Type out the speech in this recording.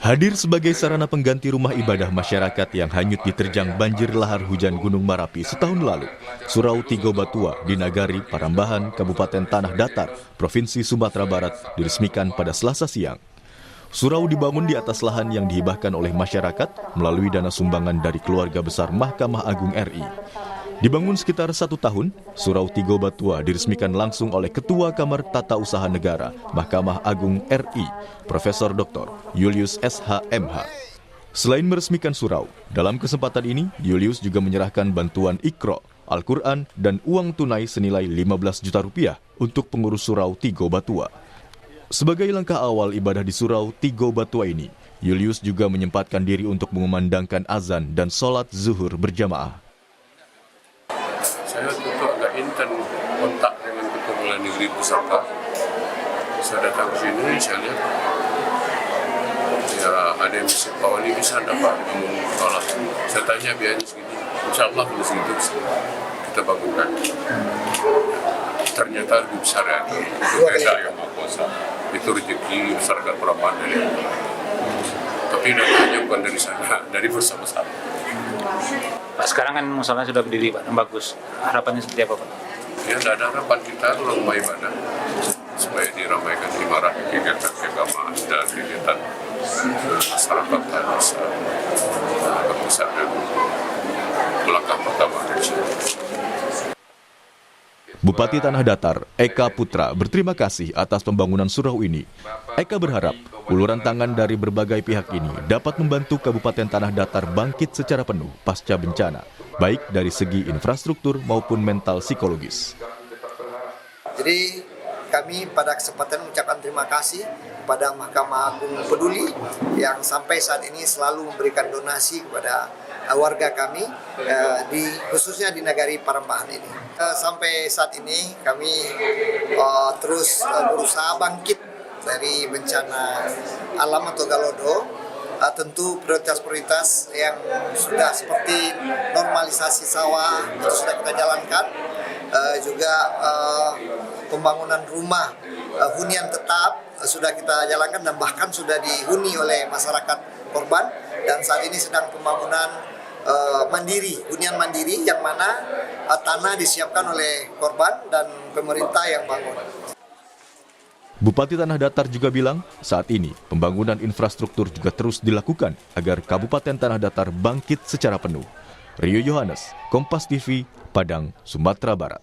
Hadir sebagai sarana pengganti rumah ibadah masyarakat yang hanyut diterjang banjir lahar hujan Gunung Marapi setahun lalu, Surau Tigo Batua di Nagari, Parambahan, Kabupaten Tanah Datar, Provinsi Sumatera Barat diresmikan pada Selasa siang. Surau dibangun di atas lahan yang dihibahkan oleh masyarakat melalui dana sumbangan dari keluarga besar Mahkamah Agung RI. Dibangun sekitar 1 tahun, Surau Tigo Batua diresmikan langsung oleh Ketua Kamar Tata Usaha Negara Mahkamah Agung RI, Profesor Dr. Julius SH.MH. Selain meresmikan surau, dalam kesempatan ini Julius juga menyerahkan bantuan Iqra, Al-Quran, dan uang tunai senilai 15 juta rupiah untuk pengurus Surau Tigo Batua. Sebagai langkah awal ibadah di Surau Tigo Batua ini, Julius juga menyempatkan diri untuk mengumandangkan azan dan sholat zuhur berjamaah. Saya tentu agak intent kontak dengan Ketua Pengadilan Negeri Pusaka. Saya datang ke sini, saya lihat ya ada yang bisa, Pak ini bisa dapat bangun sholat. Saya tanya biayanya segini, insya Allah kalau segitu kita bangunkan. Ternyata lebih besar ya, itu kehendak yang Maha Kuasa. Itu rezeki masyarakat Parambahan dari tapi dananya bukan dari sana, dari bersama-sama. Pak, sekarang kan musolanya sudah berdiri, Pak, yang bagus. Harapannya seperti apa, Pak? Ya, tidak ada harapan kita kalau rumah ibadah supaya diramaikan ibarat kegiatan keagamaan dan kegiatan masyarakat bisa berpisah dan melangkah pertama. Bupati Tanah Datar, Eka Putra, berterima kasih atas pembangunan surau ini. Eka berharap uluran tangan dari berbagai pihak ini dapat membantu Kabupaten Tanah Datar bangkit secara penuh pasca bencana, baik dari segi infrastruktur maupun mental psikologis. Jadi kami pada kesempatan mengucapkan terima kasih kepada Mahkamah Agung Peduli yang sampai saat ini selalu memberikan donasi kepada warga kami, khususnya di Nagari Parambahan ini. Sampai saat ini kami terus berusaha bangkit dari bencana alam atau Galodo. Tentu prioritas-prioritas yang sudah seperti normalisasi sawah itu sudah kita jalankan, juga pembangunan rumah hunian tetap sudah kita jalankan dan bahkan sudah dihuni oleh masyarakat korban, dan saat ini sedang pembangunan hunian mandiri yang mana tanah disiapkan oleh korban dan pemerintah yang bangun. Bupati Tanah Datar juga bilang, saat ini pembangunan infrastruktur juga terus dilakukan agar Kabupaten Tanah Datar bangkit secara penuh. Rio Yohanes, Kompas TV, Padang, Sumatera Barat.